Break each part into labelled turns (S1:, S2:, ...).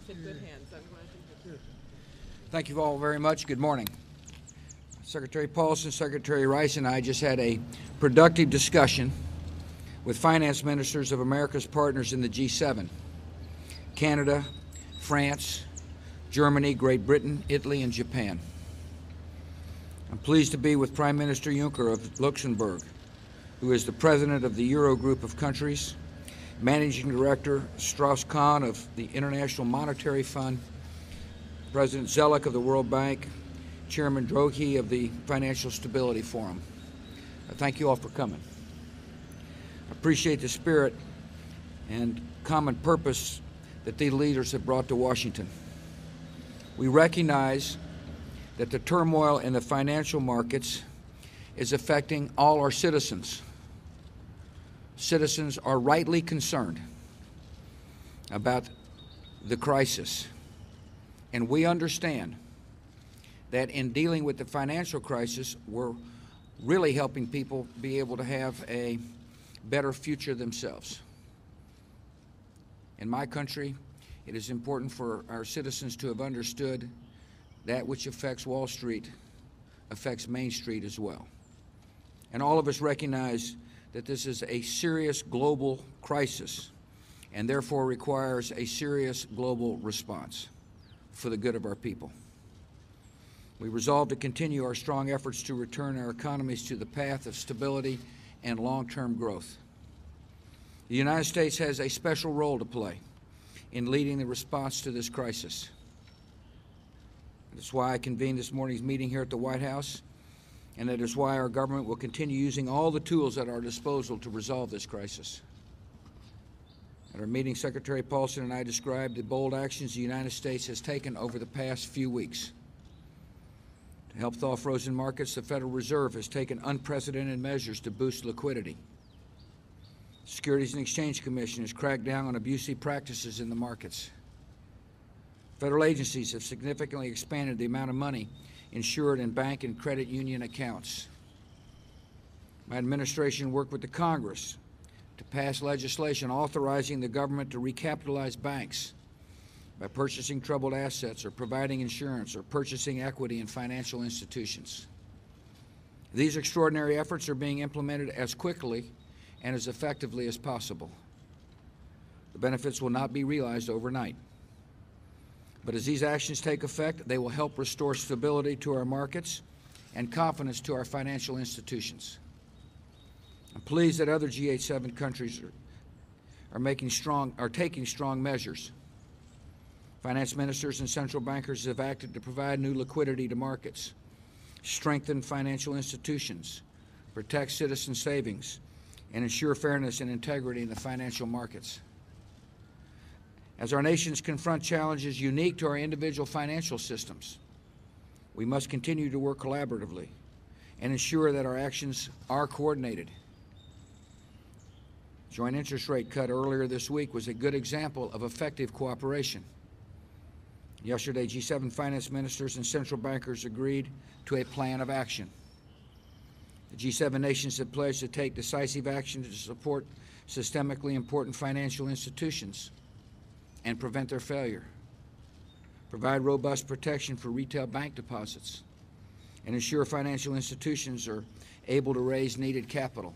S1: in good hands. I'm glad to hear.
S2: Thank you all very much. Good morning. Secretary Paulson, Secretary Rice, and I just had a productive discussion with finance ministers of America's partners in the G7, Canada, France, Germany, Great Britain, Italy, and Japan. I'm pleased to be with Prime Minister Juncker of Luxembourg, who is the president of the Eurogroup of countries, Managing Director Strauss-Kahn of the International Monetary Fund, President Zelek of the World Bank, Chairman Draghi of the Financial Stability Forum. Thank you all for coming. I appreciate the spirit and common purpose that these leaders have brought to Washington. We recognize that the turmoil in the financial markets is affecting all our citizens. Citizens are rightly concerned about the crisis, and we understand that in dealing with the financial crisis, we're really helping people be able to have a better future themselves. In my country, it is important for our citizens to have understood that which affects Wall Street affects Main Street as well. And all of us recognize that this is a serious global crisis and therefore requires a serious global response for the good of our people. We resolve to continue our strong efforts to return our economies to the path of stability and long-term growth. The United States has a special role to play in leading the response to this crisis. That's why I convened this morning's meeting here at the White House, and that is why our government will continue using all the tools at our disposal to resolve this crisis. At our meeting, Secretary Paulson and I described the bold actions the United States has taken over the past few weeks. To help thaw frozen markets, the Federal Reserve has taken unprecedented measures to boost liquidity. The Securities and Exchange Commission has cracked down on abusive practices in the markets. Federal agencies have significantly expanded the amount of money insured in bank and credit union accounts. My administration worked with the Congress to pass legislation authorizing the government to recapitalize banks by purchasing troubled assets or providing insurance or purchasing equity in financial institutions. These extraordinary efforts are being implemented as quickly and as effectively as possible. The benefits will not be realized overnight. But as these actions take effect, they will help restore stability to our markets and confidence to our financial institutions. I'm pleased that other G7 countries are taking strong measures. Finance ministers and central bankers have acted to provide new liquidity to markets, strengthen financial institutions, protect citizen savings, and ensure fairness and integrity in the financial markets. As our nations confront challenges unique to our individual financial systems, we must continue to work collaboratively and ensure that our actions are coordinated. Joint interest rate cut earlier this week was a good example of effective cooperation. Yesterday, G7 finance ministers and central bankers agreed to a plan of action. The G7 nations have pledged to take decisive action to support systemically important financial institutions and prevent their failure, provide robust protection for retail bank deposits, and ensure financial institutions are able to raise needed capital.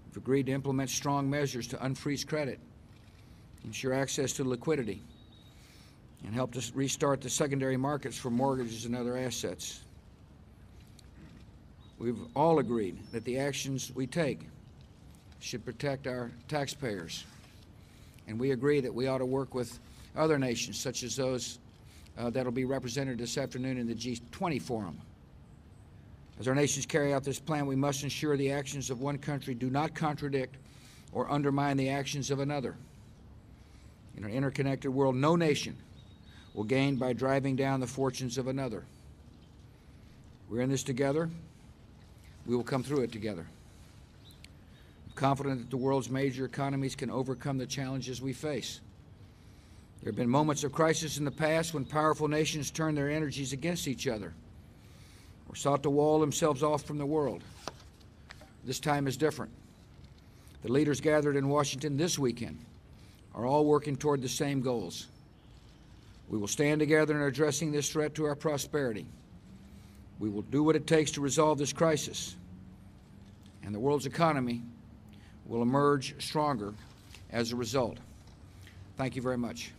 S2: We've agreed to implement strong measures to unfreeze credit, ensure access to liquidity, and help to restart the secondary markets for mortgages and other assets. We've all agreed that the actions we take should protect our taxpayers, and we agree that we ought to work with other nations, such as those that will be represented this afternoon in the G20 forum. As our nations carry out this plan, we must ensure the actions of one country do not contradict or undermine the actions of another. In an interconnected world, no nation will gain by driving down the fortunes of another. We're in this together. We will come through it together. I'm confident that the world's major economies can overcome the challenges we face. There have been moments of crisis in the past when powerful nations turned their energies against each other or sought to wall themselves off from the world. This time is different. The leaders gathered in Washington this weekend are all working toward the same goals: We will stand together in addressing this threat to our prosperity. We will do what it takes to resolve this crisis, and the world's economy will emerge stronger as a result. Thank you very much.